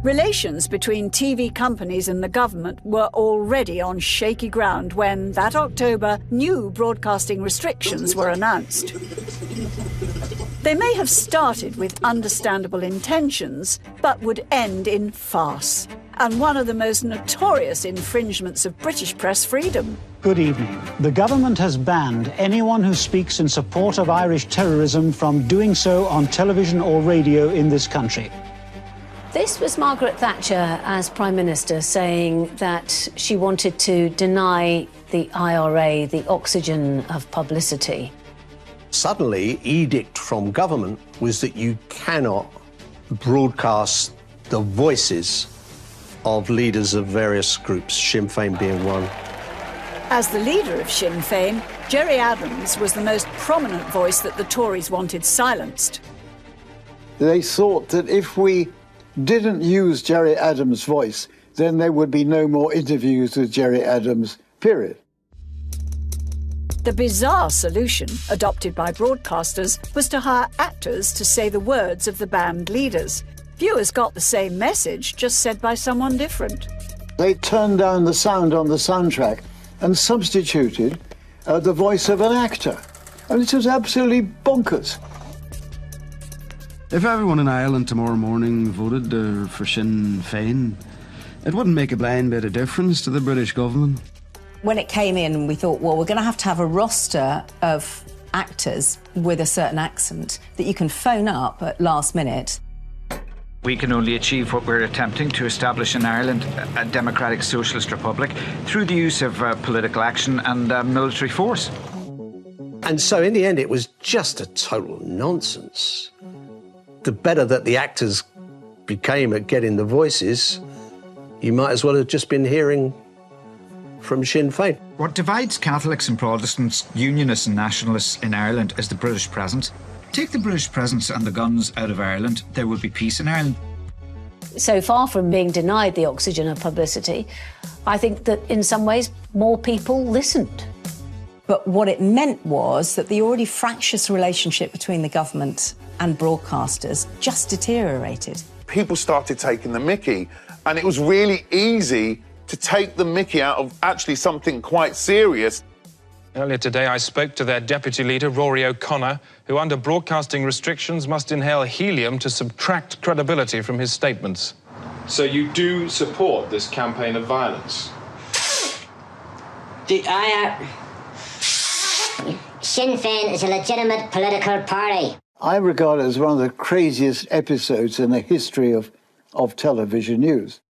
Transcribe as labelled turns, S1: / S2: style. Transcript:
S1: Relations between TV companies and the government were already on shaky ground when, that October, new broadcasting restrictions were announced. They may have started with understandable intentions, but would end in farce, and one of the most notorious infringements of British press freedom.
S2: Good evening. The government has banned anyone who speaks in support of Irish terrorism from doing so on television or radio in this country.
S3: This was Margaret Thatcher as Prime Minister saying that she wanted to deny the IRA the oxygen of publicity.
S4: Suddenly, edict from government was that you cannot broadcast the voices of leaders of various groups, Sinn Féin being one.
S1: As the leader of Sinn Féin, Gerry Adams was the most prominent voice that the Tories wanted silenced.
S5: They thought that if we didn't use Gerry Adams' voice, then there would be no more interviews with Gerry Adams, period.
S1: The bizarre solution, adopted by broadcasters, was to hire actors to say the words of the band leaders. Viewers got the same message, just said by someone different.
S5: They turned down the sound on the soundtrack and substituted the voice of an actor. And it was absolutely bonkers.
S6: If everyone in Ireland tomorrow morning voted for Sinn Féin, it wouldn't make a blind bit of difference to the British government.
S7: When it came in, we thought, well, we're going to have a roster of actors with a certain accent that you can phone up at last minute.
S8: We can only achieve what we're attempting to establish in Ireland, a democratic socialist republic, through the use of political action and military force.
S4: And so in the end, it was just a total nonsense. The better that the actors became at getting the voices, you might as well have just been hearing from Sinn Féin.
S8: What divides Catholics and Protestants, Unionists and Nationalists in Ireland is the British presence. Take the British presence and the guns out of Ireland, there will be peace in Ireland.
S3: So far from being denied the oxygen of publicity, I think that in some ways more people listened.
S7: But what it meant was that the already fractious relationship between the government and broadcasters just deteriorated.
S9: People started taking the mickey, and it was really easy to take the mickey out of actually something quite serious.
S10: Earlier today, I spoke to their deputy leader, Rory O'Connor, who under broadcasting restrictions must inhale helium to subtract credibility from his statements.
S11: So you do support this campaign of violence?
S12: Sinn Féin is a legitimate political party.
S5: I regard it as one of the craziest episodes in the history of television news.